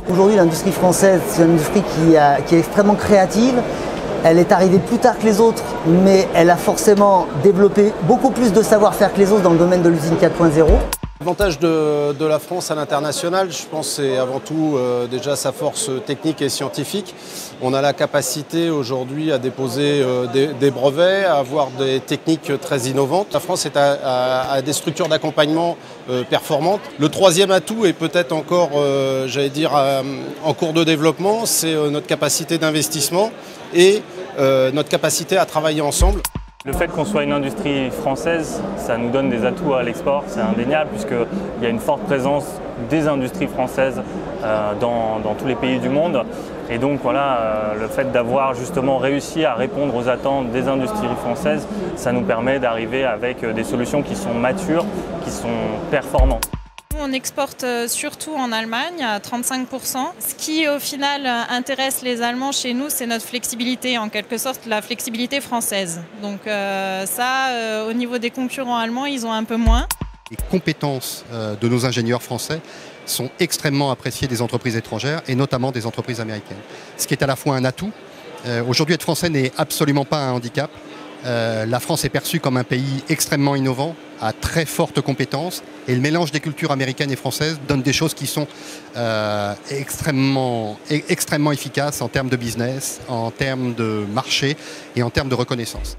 Aujourd'hui, l'industrie française, c'est une industrie qui est extrêmement créative. Elle est arrivée plus tard que les autres, mais elle a forcément développé beaucoup plus de savoir-faire que les autres dans le domaine de l'usine 4.0. L'avantage de la France à l'international, je pense, c'est avant tout déjà sa force technique et scientifique. On a la capacité aujourd'hui à déposer des brevets, à avoir des techniques très innovantes. La France est à des structures d'accompagnement performantes. Le troisième atout est peut-être encore, en cours de développement, c'est notre capacité d'investissement et notre capacité à travailler ensemble. Le fait qu'on soit une industrie française, ça nous donne des atouts à l'export, c'est indéniable puisqu'il y a une forte présence des industries françaises dans tous les pays du monde. Et donc voilà, le fait d'avoir justement réussi à répondre aux attentes des industries françaises, ça nous permet d'arriver avec des solutions qui sont matures, qui sont performantes. On exporte surtout en Allemagne à 35%. Ce qui au final intéresse les Allemands chez nous, c'est notre flexibilité, en quelque sorte la flexibilité française. Donc au niveau des concurrents allemands, ils ont un peu moins. Les compétences de nos ingénieurs français sont extrêmement appréciées des entreprises étrangères et notamment des entreprises américaines. Ce qui est à la fois un atout. Aujourd'hui, être français n'est absolument pas un handicap. La France est perçue comme un pays extrêmement innovant, à très fortes compétences, et le mélange des cultures américaines et françaises donne des choses qui sont extrêmement efficaces en termes de business, en termes de marché et en termes de reconnaissance.